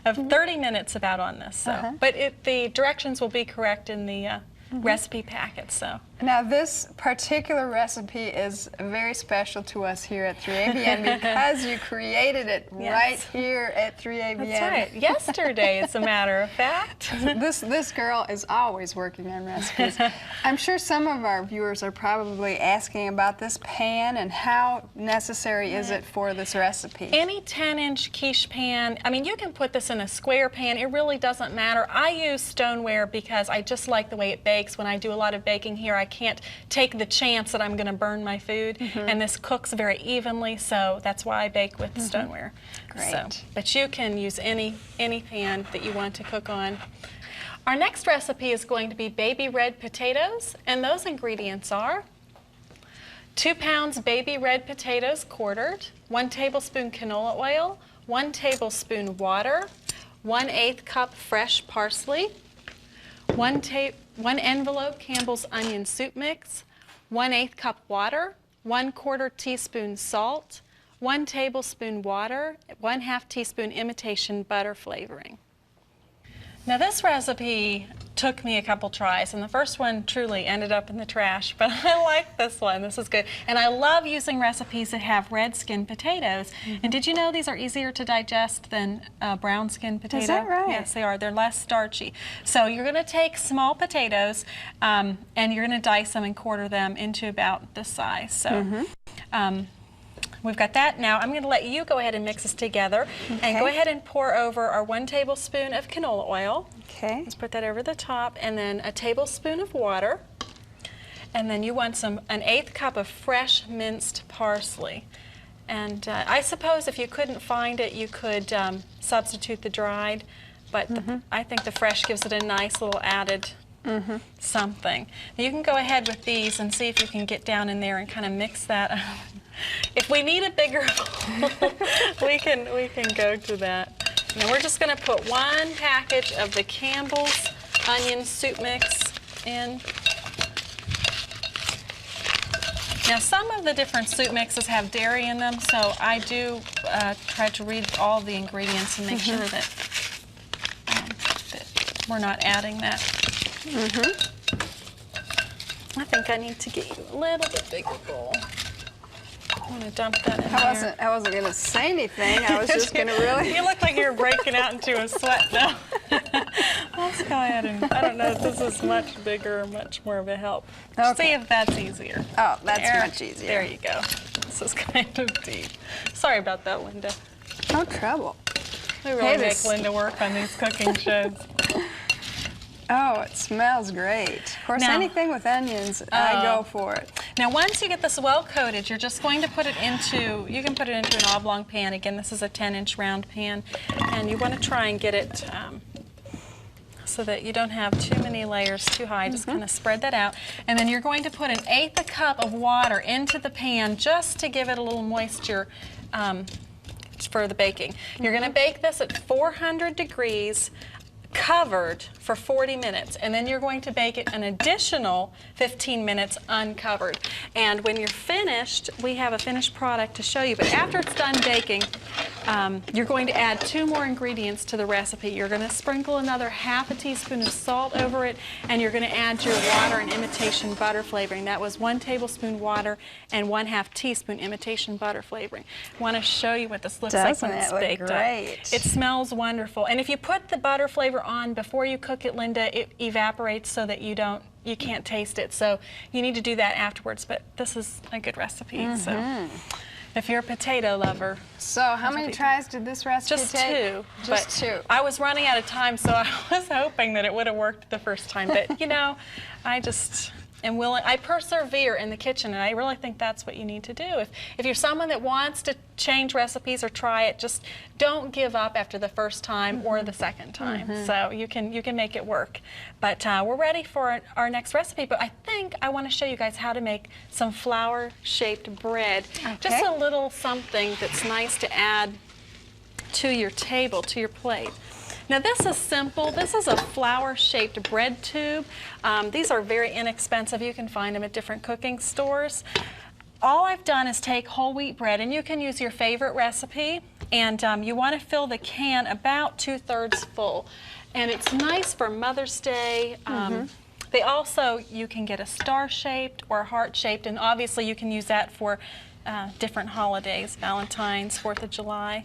Speaker 3: of 30 minutes about on this. So, but the directions will be correct in the recipe packet. So
Speaker 2: now this particular recipe is very special to us here at 3ABN because you created it right here at 3ABN.
Speaker 3: That's right. Yesterday, as a matter of fact.
Speaker 2: This girl is always working on recipes. I'm sure some of our viewers are probably asking about this pan and how necessary is it for this recipe?
Speaker 3: Any 10-inch quiche pan, I mean, you can put this in a square pan. It really doesn't matter. I use stoneware because I just like the way it bakes. When I do a lot of baking here, I can't take the chance that I'm going to burn my food, and this cooks very evenly, so that's why I bake with stoneware.
Speaker 2: Great.
Speaker 3: So, but you can use any pan that you want to cook on. Our next recipe is going to be baby red potatoes, and those ingredients are 2 pounds baby red potatoes quartered, 1 tablespoon canola oil, 1 tablespoon water, 1/8 cup fresh parsley, 1 envelope Campbell's onion soup mix, 1/8 cup water, 1/4 teaspoon salt, 1 tablespoon water, 1/2 teaspoon imitation butter flavoring. Now this recipe took me a couple tries, and the first one truly ended up in the trash, but I like this one. This is good. And I love using recipes that have red skin potatoes. And did you know these are easier to digest than brown skin potato?
Speaker 2: Is that right?
Speaker 3: Yes, they are. They're less starchy. So you're going to take small potatoes and you're going to dice them and quarter them into about this size. So we've got that. Now I'm going to let you go ahead and mix this together and go ahead and pour over our 1 tablespoon of canola oil.
Speaker 2: Okay.
Speaker 3: Let's put that over the top, and then a tablespoon of water. And then you want an 1/8 cup of fresh minced parsley. And I suppose if you couldn't find it, you could substitute the dried, but I think the fresh gives it a nice little added something. Now you can go ahead with these and see if you can get down in there and kind of mix that. If we need a bigger bowl, we can go to that. Now we're just going to put 1 package of the Campbell's onion soup mix in. Now some of the different soup mixes have dairy in them, so I do try to read all the ingredients and make sure that we're not adding that. I think I need to get you a little bit bigger bowl. I'm going to dump that in there.
Speaker 2: I wasn't going to say anything. I was just going to really...
Speaker 3: You look like you were breaking out into a sweat now. Let's go ahead and, I don't know if this is much bigger or much more of a help.
Speaker 2: Okay.
Speaker 3: See if that's easier.
Speaker 2: Oh, that's much easier.
Speaker 3: There you go. This is kind of deep. Sorry about that, Linda.
Speaker 2: No trouble.
Speaker 3: We really make Linda work on these cooking shows.
Speaker 2: Oh, it smells great. Of course,
Speaker 3: now,
Speaker 2: anything with onions, I go for it.
Speaker 3: Now, once you get this well coated, you're just going to put it into, you can put it into an oblong pan. Again, this is a 10-inch round pan. And you want to try and get it so that you don't have too many layers too high. Just kind of spread that out. And then you're going to put 1/8 cup of water into the pan just to give it a little moisture for the baking. You're going to bake this at 400 degrees covered for 40 minutes, and then you're going to bake it an additional 15 minutes uncovered. And when you're finished, we have a finished product to show you, but after it's done baking, you're going to add 2 more ingredients to the recipe. You're going to sprinkle another 1/2 teaspoon of salt over it, and you're going to add your water and imitation butter flavoring. That was 1 tablespoon water and 1/2 teaspoon imitation butter flavoring. I want to show you what this looks like when it's baked up. It smells wonderful. And if you put the butter flavor on before you cook it, Linda, it evaporates so that you can't taste it. So you need to do that afterwards. But this is a good recipe. So if you're a potato lover.
Speaker 2: So how many tries did this recipe take?
Speaker 3: Just 2. I was running out of time, so I was hoping that it would have worked the first time. But you know, I just am willing. I persevere in the kitchen, and I really think that's what you need to do. If you're someone that wants to change recipes or try it, just don't give up after the first time or the second time. So you can make it work. But we're ready for our next recipe. But I think I want to show you guys how to make some flower-shaped bread.
Speaker 2: Okay.
Speaker 3: Just a little something that's nice to add to your table, to your plate. Now this is simple. This is a flower-shaped bread tube. These are very inexpensive. You can find them at different cooking stores. All I've done is take whole wheat bread, and you can use your favorite recipe, and you want to fill the can about 2/3 full. And it's nice for Mother's Day. They also, you can get a star-shaped or heart-shaped, and obviously you can use that for different holidays, Valentine's, 4th of July.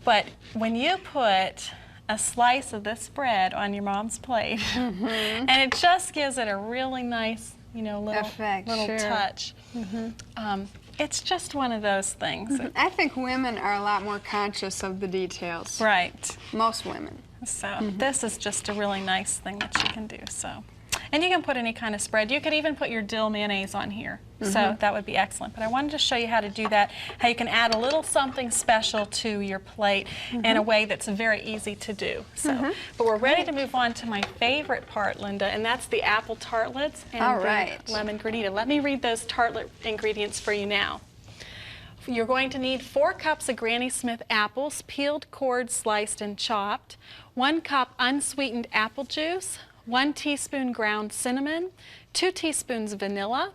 Speaker 3: But when you put a slice of this bread on your mom's plate, and it just gives it a really nice, you know, little touch. It's just one of those things.
Speaker 2: I think women are a lot more conscious of the details.
Speaker 3: Right.
Speaker 2: Most women.
Speaker 3: So this is just a really nice thing that you can do. So, and you can put any kind of spread. You could even put your dill mayonnaise on here. So that would be excellent. But I wanted to show you how to do that, how you can add a little something special to your plate in a way that's very easy to do. So, but we're ready to move on to my favorite part, Linda, and that's the apple tartlets and the lemon granita. Let me read those tartlet ingredients for you now. You're going to need 4 cups of Granny Smith apples, peeled, cored, sliced, and chopped, 1 cup unsweetened apple juice, 1 teaspoon ground cinnamon, 2 teaspoons vanilla,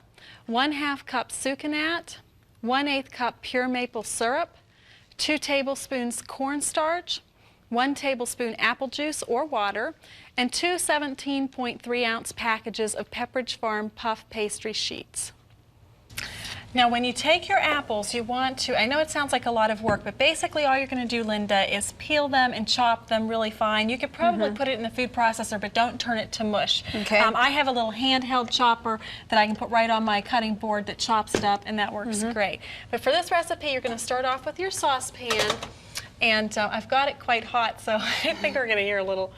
Speaker 3: 1/2 cup sucanat, 1/8 cup pure maple syrup, 2 tablespoons cornstarch, 1 tablespoon apple juice or water, and 2 17.3-ounce packages of Pepperidge Farm puff pastry sheets. Now when you take your apples, you want to, I know it sounds like a lot of work, but basically all you're going to do, Linda, is peel them and chop them really fine. You could probably put it in the food processor, but don't turn it to mush.
Speaker 2: Okay.
Speaker 3: I have a little handheld chopper that I can put right on my cutting board that chops it up, and that works great. But for this recipe, you're going to start off with your saucepan, and I've got it quite hot, so I think we're going to hear a little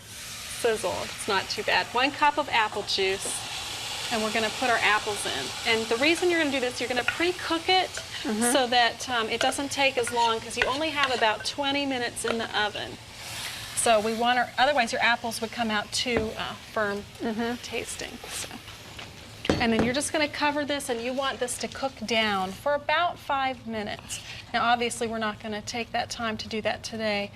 Speaker 3: sizzle. It's not too bad. 1 cup of apple juice. And we're going to put our apples in. And the reason you're going to do this, you're going to pre-cook it so that it doesn't take as long, because you only have about 20 minutes in the oven. So we want otherwise your apples would come out too firm tasting. So. And then you're just going to cover this, and you want this to cook down for about 5 minutes. Now, obviously, we're not going to take that time to do that today,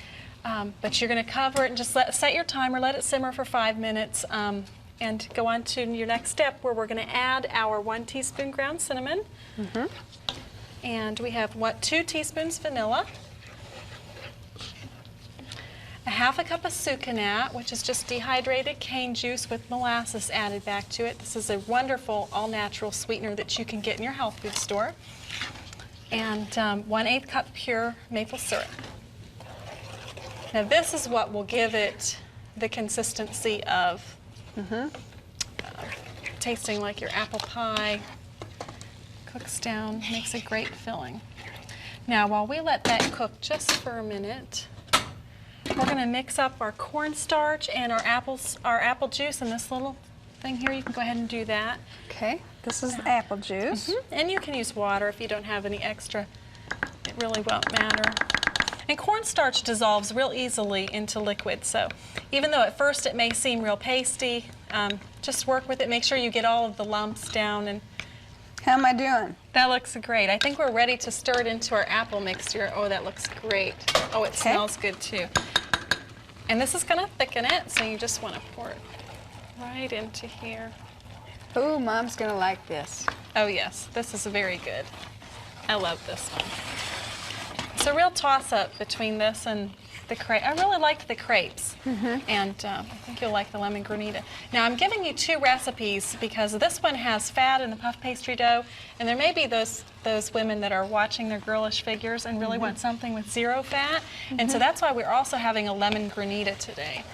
Speaker 3: but you're going to cover it and just set your timer, let it simmer for 5 minutes, and go on to your next step where we're going to add our 1 teaspoon ground cinnamon. And we have 2 teaspoons vanilla, a half a cup of sucanat, which is just dehydrated cane juice with molasses added back to it. This is a wonderful all-natural sweetener that you can get in your health food store. And 1/8 cup pure maple syrup. Now this is what will give it the consistency of tasting like your apple pie. Cooks down, makes a great filling. Now while we let that cook just for a minute, we're going to mix up our cornstarch and our apple juice in this little thing here. You can go ahead and do that.
Speaker 2: Okay, this is the apple juice.
Speaker 3: And you can use water if you don't have any extra. It really won't matter. And cornstarch dissolves real easily into liquid, so even though at first it may seem real pasty, just work with it. Make sure you get all of the lumps down. And
Speaker 2: How am I doing?
Speaker 3: that looks great. I think we're ready to stir it into our apple mixture. Oh, that looks great. Oh, it smells good too. And this is going to thicken it, so you just want to pour it right into here.
Speaker 2: Ooh, Mom's going to like this.
Speaker 3: Oh yes, this is very good. I love this one. It's a real toss-up between this and the crepe. I really liked the crepes, and I think you'll like the lemon granita. Now I'm giving you 2 recipes because this one has fat in the puff pastry dough, and there may be those women that are watching their girlish figures and really want something with 0 fat, and so that's why we're also having a lemon granita today.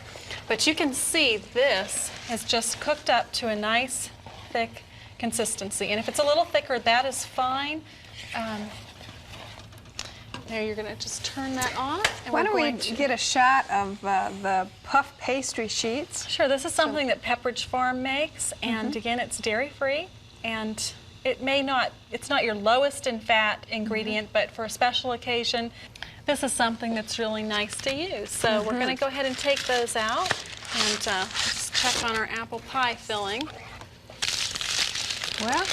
Speaker 3: But you can see this is just cooked up to a nice thick consistency, and if it's a little thicker, that is fine. Now you're going to just turn that off. And
Speaker 2: Why don't we get a shot of the puff pastry sheets?
Speaker 3: Sure, this is something that Pepperidge Farm makes, and again, it's dairy-free, and it's not your lowest in fat ingredient, but for a special occasion, this is something that's really nice to use. So we're going to go ahead and take those out, and just check on our apple pie filling.
Speaker 2: Well,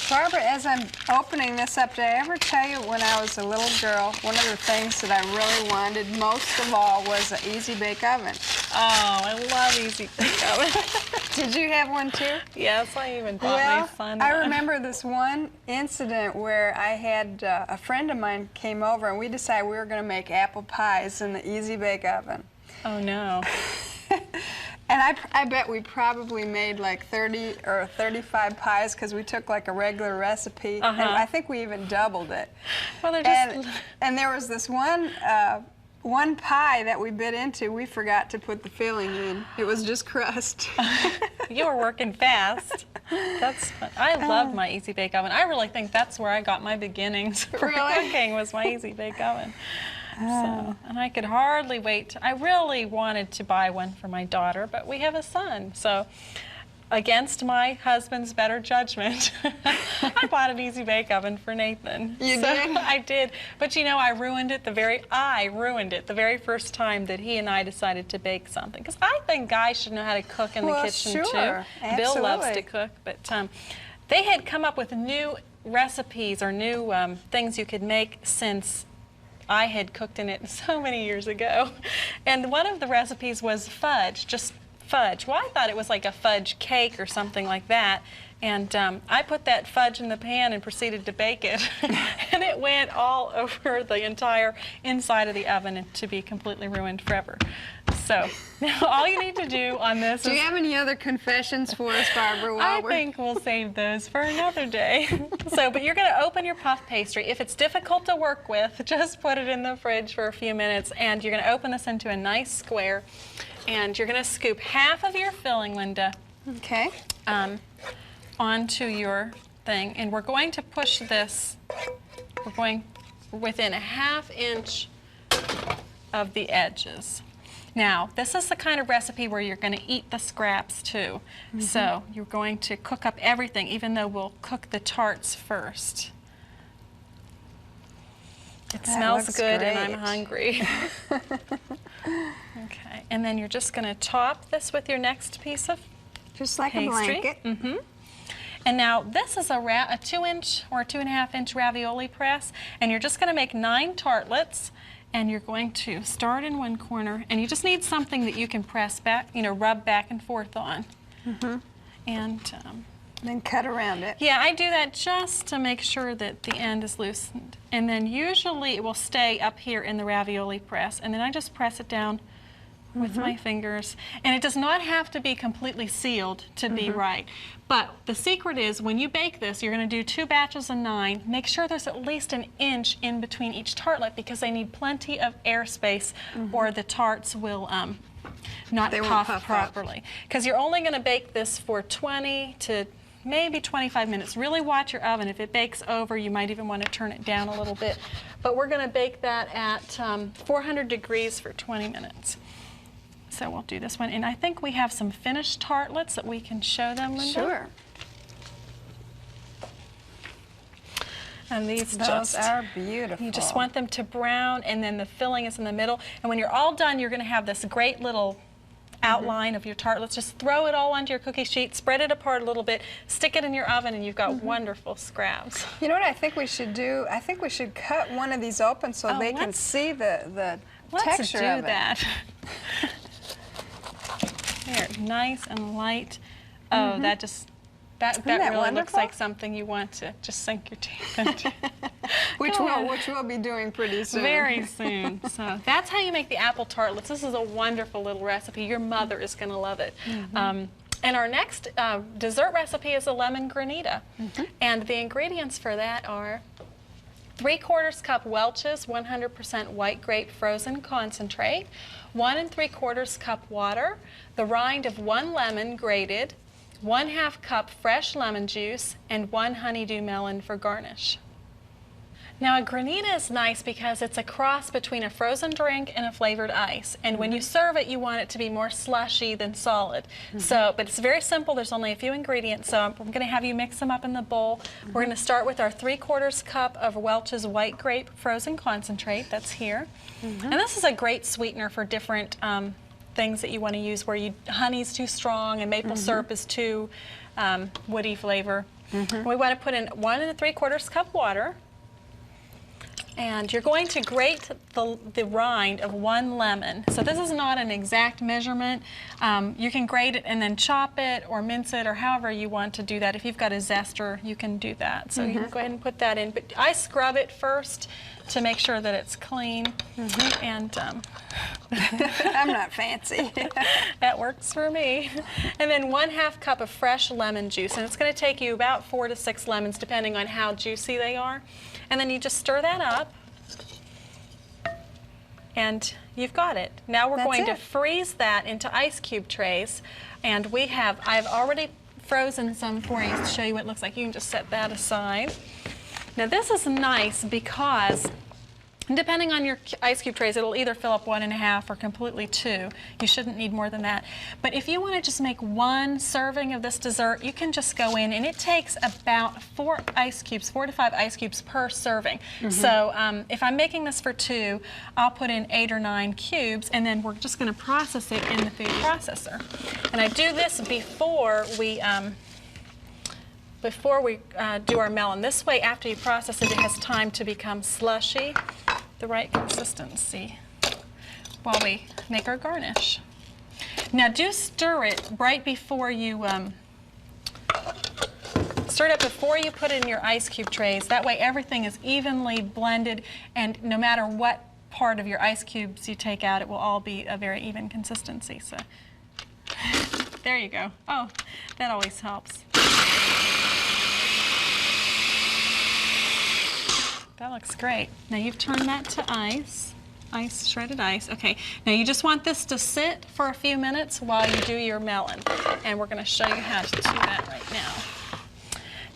Speaker 2: Barbara, as I'm opening this up, did I ever tell you when I was a little girl, one of the things that I really wanted most of all was an Easy Bake Oven?
Speaker 3: Oh, I love Easy Bake Oven.
Speaker 2: Did you have one too?
Speaker 3: Yes, I even bought my son one.
Speaker 2: I remember this one incident where I had a friend of mine came over and we decided we were going to make apple pies in the Easy Bake Oven.
Speaker 3: Oh no.
Speaker 2: And I bet we probably made like 30 or 35 pies because we took like a regular recipe, and I think we even doubled it.
Speaker 3: Well, they're just...
Speaker 2: And there was this one pie that we bit into, we forgot to put the filling in. It was just crust.
Speaker 3: You were working fast. That's fun. I love my Easy Bake Oven. I really think that's where I got my beginnings for cooking, was my Easy Bake Oven. So, and I could hardly wait. I really wanted to buy one for my daughter, but we have a son. So against my husband's better judgment, I bought an Easy Bake Oven for Nathan.
Speaker 2: You did?
Speaker 3: I did. But you know, I ruined it the very first time that he and I decided to bake something. Because I think guys should know how to cook in the kitchen too.
Speaker 2: Absolutely.
Speaker 3: Bill loves to cook, but they had come up with new recipes or new things you could make since I had cooked in it so many years ago. And one of the recipes was fudge, just fudge. Well, I thought it was like a fudge cake or something like that. And I put that fudge in the pan and proceeded to bake it. And it went all over the entire inside of the oven to be completely ruined forever. So now all you need to do on this
Speaker 2: Do you have any other confessions for us, Barbara?
Speaker 3: I think we'll save those for another day. But you're going to open your puff pastry. If it's difficult to work with, just put it in the fridge for a few minutes, and you're going to open this into a nice square, and you're going to scoop half of your filling, Linda,
Speaker 2: okay,
Speaker 3: onto your thing, and we're going to push this, we're going within a ½ inch of the edges. Now, this is the kind of recipe where you're going to eat the scraps too. So you're going to cook up everything, even though we'll cook the tarts first. It smells good and I'm hungry. Okay, and then you're just going to top this with your next piece of
Speaker 2: Just like
Speaker 3: pastry.
Speaker 2: a blanket.
Speaker 3: Mm-hmm. And now this is a 2-inch or 2.5-inch ravioli press, and you're just going to make 9 tartlets, and you're going to start in one corner, and you just need something that you can press back, rub back and forth on.
Speaker 2: Mm-hmm.
Speaker 3: And
Speaker 2: then cut around it.
Speaker 3: yeah, I do that just to make sure that the end is loosened. And then usually it will stay up here in the ravioli press, and then I just press it down with my fingers. And it does not have to be completely sealed to be right. But the secret is when you bake this, you're going to do 2 batches of 9. Make sure there's at least an inch in between each tartlet because they need plenty of airspace or the tarts will not puff properly. Because you're only going to bake this for 20 to maybe 25 minutes. Really watch your oven. If it bakes over, you might even want to turn it down a little bit. But we're going to bake that at 400 degrees for 20 minutes. So we'll do this one. And I think we have some finished tartlets that we can show them, Linda.
Speaker 2: Sure.
Speaker 3: And these
Speaker 2: Those are beautiful.
Speaker 3: You just want them to brown, and then the filling is in the middle. And when you're all done, you're going to have this great little outline of your tartlets. Just throw it all onto your cookie sheet, spread it apart a little bit, stick it in your oven, and you've got wonderful scraps.
Speaker 2: You know what I think we should do? I think we should cut one of these open so they can see the texture of it.
Speaker 3: Let's do that. There, nice and light. Oh, that just, that really
Speaker 2: wonderful?
Speaker 3: looks like something you want to just sink your teeth into.
Speaker 2: which we'll be doing pretty soon.
Speaker 3: Very soon. So that's how you make the apple tartlets. This is a wonderful little recipe. Your mother is going to love it. And our next dessert recipe is a lemon granita. And the ingredients for that are 3/4 cup Welch's 100% white grape frozen concentrate, 1 3/4 cup water, the rind of 1 lemon grated, 1/2 cup fresh lemon juice, and 1 honeydew melon for garnish. Now a granita is nice because it's a cross between a frozen drink and a flavored ice. And when you serve it, you want it to be more slushy than solid. So, but it's very simple. There's only a few ingredients. So I'm going to have you mix them up in the bowl. We're going to start with our 3/4 cup of Welch's white grape frozen concentrate. That's here. And this is a great sweetener for different things that you want to use where honey's too strong and maple syrup is too woody flavor. We want to put in 1 3/4 cup water. And you're going to grate the rind of 1 lemon. So this is not an exact measurement. You can grate it and then chop it or mince it or however you want to do that. If you've got a zester, you can do that. So you can go ahead and put that in. But I scrub it first to make sure that it's clean. And
Speaker 2: I'm not fancy.
Speaker 3: that works for me. And then 1/2 cup of fresh lemon juice. And it's going to take you about 4 to 6 lemons depending on how juicy they are. And then you just stir that up, and you've got it. Now we're going to freeze that into ice cube trays, and I've already frozen some for you to show you what it looks like. You can just set that aside. Now this is nice because depending on your ice cube trays, it'll either fill up 1.5 or completely 2. You shouldn't need more than that. But if you want to just make 1 serving of this dessert, you can just go in, and it takes about 4 to 5 ice cubes per serving. So if I'm making this for 2, I'll put in 8 or 9 cubes, and then we're just going to process it in the food processor. And I do this before we do our melon. This way, after you process it, it has time to become slushy, the right consistency, while we make our garnish. Now do stir it right before you, stir it up before you put it in your ice cube trays. That way everything is evenly blended, and no matter what part of your ice cubes you take out, it will all be a very even consistency. So there you go. Oh, that always helps. That looks great. Now you've turned that to ice, shredded ice. Okay, now you just want this to sit for a few minutes while you do your melon. And we're going to show you how to do that right now.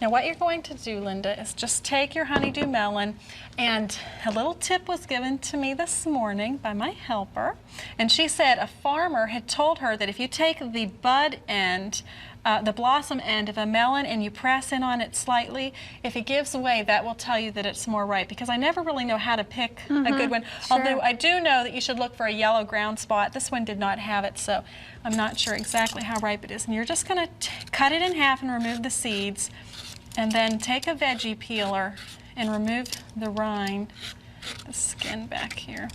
Speaker 3: Now what you're going to do, Linda, is just take your honeydew melon, and a little tip was given to me this morning by my helper. And she said a farmer had told her that if you take the bud end the blossom end of a melon and you press in on it slightly, if it gives away, that will tell you that it's more ripe, because I never really know how to pick a good one.
Speaker 2: Sure.
Speaker 3: Although I do know that you should look for a yellow ground spot. This one did not have it, so I'm not sure exactly how ripe it is. And you're just going to cut it in half and remove the seeds, and then take a veggie peeler and remove the rind, the skin back here.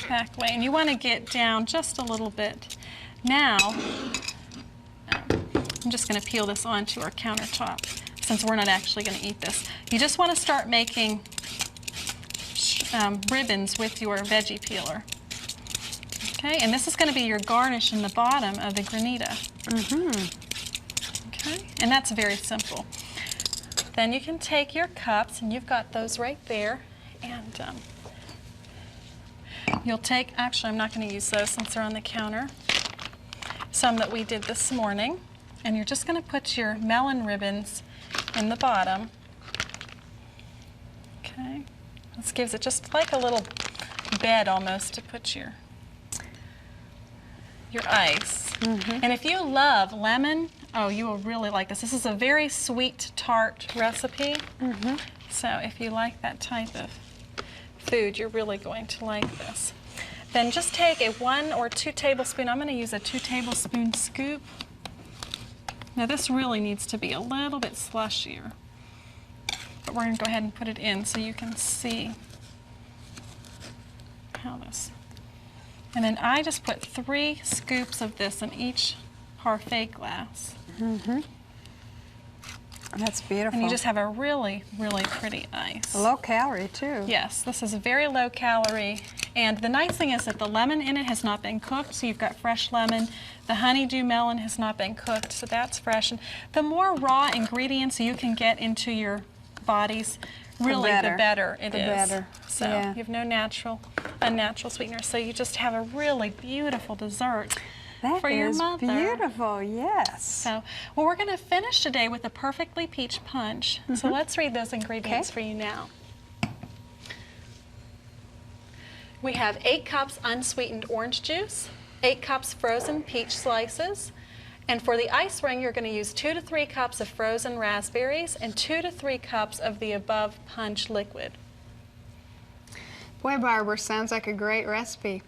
Speaker 3: Back way, and you want to get down just a little bit. Now, I'm just going to peel this onto our countertop since we're not actually going to eat this. You just want to start making ribbons with your veggie peeler. Okay, and this is going to be your garnish in the bottom of the granita. Okay, and that's very simple. Then you can take your cups, and you've got those right there, and you'll take, actually I'm not going to use those since they're on the counter, some that we did this morning, and you're just going to put your melon ribbons in the bottom. Okay, this gives it just like a little bed almost to put your ice. And if you love lemon, oh, you will really like this. This is a very sweet tart recipe, so if you like that type of food, you're really going to like this. Then just take a 1 or 2 tablespoon, I'm going to use a 2 tablespoon scoop. Now this really needs to be a little bit slushier, but we're going to go ahead and put it in so you can see how this. And then I just put 3 scoops of this in each parfait glass.
Speaker 2: That's beautiful.
Speaker 3: And you just have a really, really pretty ice.
Speaker 2: Low calorie too.
Speaker 3: Yes, this is a very low calorie. And the nice thing is that the lemon in it has not been cooked, so you've got fresh lemon. The honeydew melon has not been cooked, so that's fresh. And the more raw ingredients you can get into your bodies, really the better it is. So you have no unnatural sweeteners, so you just have a really beautiful dessert. For your mother.
Speaker 2: That is beautiful, yes.
Speaker 3: So, well, we're going to finish today with a perfectly peach punch. So let's read those ingredients for you now. We have 8 cups unsweetened orange juice, 8 cups frozen peach slices, and for the ice ring, you're going to use 2 to 3 cups of frozen raspberries and 2 to 3 cups of the above punch liquid.
Speaker 2: Boy, Barbara, sounds like a great recipe.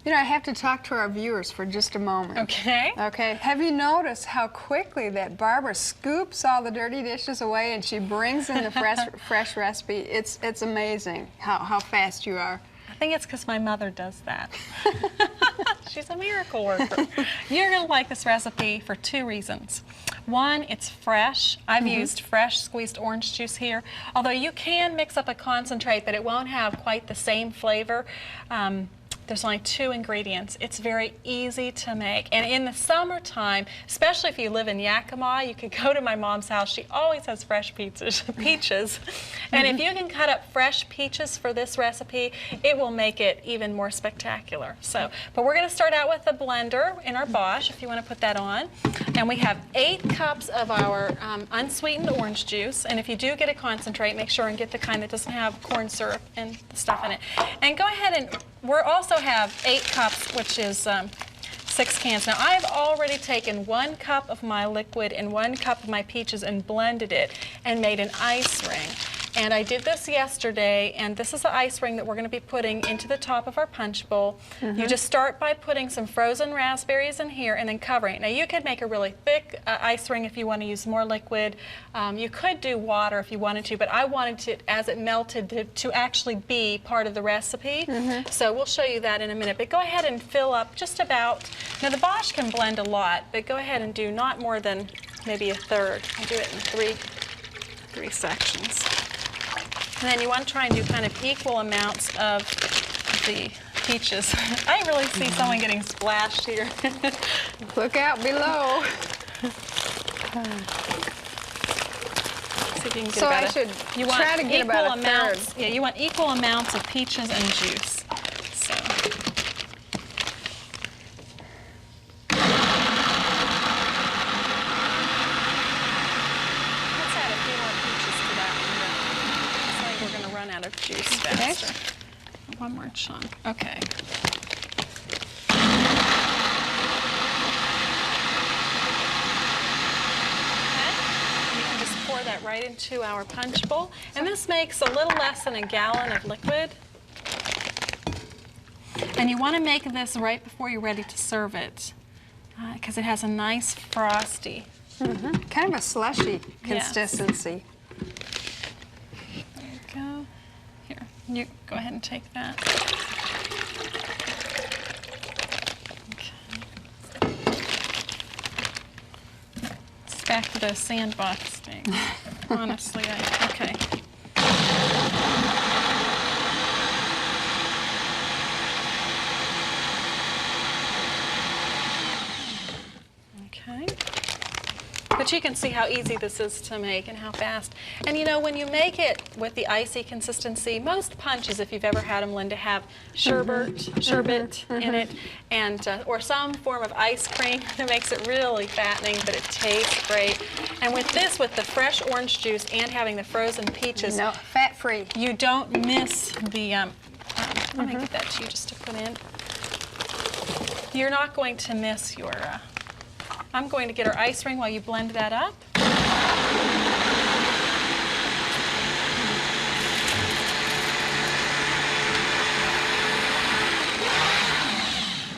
Speaker 2: You know, I have to talk to our viewers for just a moment.
Speaker 3: Okay.
Speaker 2: Okay. Have you noticed how quickly that Barbara scoops all the dirty dishes away and she brings in the fresh recipe? It's amazing how fast you are.
Speaker 3: I think it's because my mother does that. She's a miracle worker. You're going to like this recipe for 2 reasons. One, it's fresh. I've used fresh squeezed orange juice here, although you can mix up a concentrate, but it won't have quite the same flavor. There's only 2 ingredients. It's very easy to make. And in the summertime, especially if you live in Yakima, you could go to my mom's house. She always has fresh peaches. And if you can cut up fresh peaches for this recipe, it will make it even more spectacular. So, but we're going to start out with a blender in our Bosch, if you want to put that on. And we have 8 cups of our unsweetened orange juice. And if you do get a concentrate, make sure and get the kind that doesn't have corn syrup and stuff in it. And go ahead and we also have 8 cups, which is 6 cans. Now, I've already taken 1 cup of my liquid and 1 cup of my peaches and blended it and made an ice ring. And I did this yesterday, and this is the ice ring that we're going to be putting into the top of our punch bowl. You just start by putting some frozen raspberries in here and then covering it. Now, you could make a really thick ice ring if you want to use more liquid. You could do water if you wanted to, but I wanted it, as it melted, to actually be part of the recipe. So we'll show you that in a minute. But go ahead and fill up just about, now the Bosch can blend a lot, but go ahead and do not more than maybe a third. I'll do it in three sections. And then you want to try and do kind of equal amounts of the peaches. I really see someone getting splashed here.
Speaker 2: Look out below.
Speaker 3: See if you can get
Speaker 2: So
Speaker 3: about
Speaker 2: I should
Speaker 3: you want
Speaker 2: try to get about a third.
Speaker 3: Yeah, you want equal amounts of peaches and juice. So. Let's add a few more peaches to that one. Looks like we're going to run out of juice faster.
Speaker 2: Okay.
Speaker 3: One more chunk. Okay. right into our punch bowl. And this makes a little less than a gallon of liquid. And you want to make this right before you're ready to serve it, because it has a nice frosty.
Speaker 2: Kind of a slushy
Speaker 3: Yes.
Speaker 2: consistency.
Speaker 3: There you go. Here, you go ahead and take that. Okay. It's back to those sandbox things. Honestly, okay. Okay. But you can see how easy this is to make and how fast. And you know, when you make it with the icy consistency, most punches, if you've ever had them, Linda, have sherbet in it, and or some form of ice cream that makes it really fattening, but it tastes great. And with this, with the fresh orange juice and having the frozen peaches,
Speaker 2: No, fat-free.
Speaker 3: you don't miss the, let me get that to you just to put in. You're not going to miss your, I'm going to get our ice ring while you blend that up.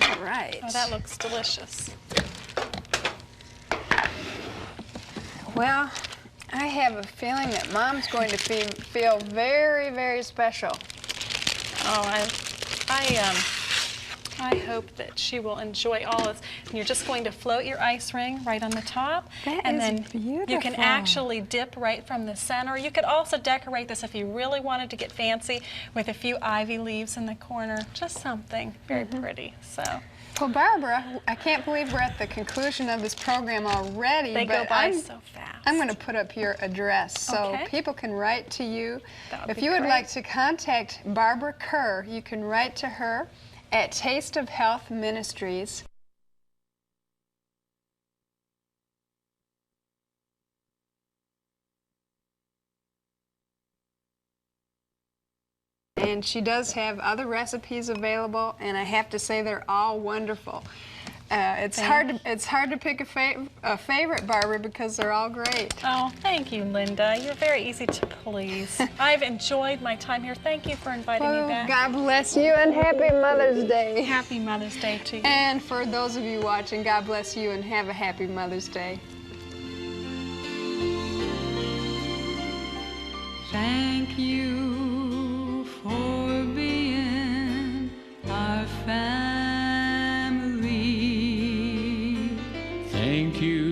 Speaker 2: All right.
Speaker 3: Oh, that looks delicious.
Speaker 2: Well, I have a feeling that Mom's going to feel very, very special.
Speaker 3: Oh, I hope that she will enjoy all this. And you're just going to float your ice ring right on the top.
Speaker 2: That
Speaker 3: and
Speaker 2: is
Speaker 3: then you can
Speaker 2: beautiful.
Speaker 3: actually dip right from the center. You could also decorate this if you really wanted to get fancy with a few ivy leaves in the corner. Just something very pretty. So.
Speaker 2: Well, Barbara, I can't believe we're at the conclusion of this program already.
Speaker 3: They go
Speaker 2: but
Speaker 3: by so fast.
Speaker 2: I'm going to put up your address so
Speaker 3: Okay.
Speaker 2: people can write to you.
Speaker 3: That would
Speaker 2: If
Speaker 3: be
Speaker 2: you would
Speaker 3: great.
Speaker 2: like to contact Barbara Kerr, you can write to her at Taste of Health Ministries. And she does have other recipes available, and I have to say they're all wonderful. It's hard to pick a favorite, Barbara, because they're all great.
Speaker 3: Oh, thank you, Linda. You're very easy to please. I've enjoyed my time here. Thank you for inviting me
Speaker 2: Well,
Speaker 3: back.
Speaker 2: God bless you, and happy Mother's Day.
Speaker 3: Happy Mother's Day to you.
Speaker 2: And for those of you watching, God bless you, and have a happy Mother's Day.
Speaker 1: Thank you for being our family. Thank you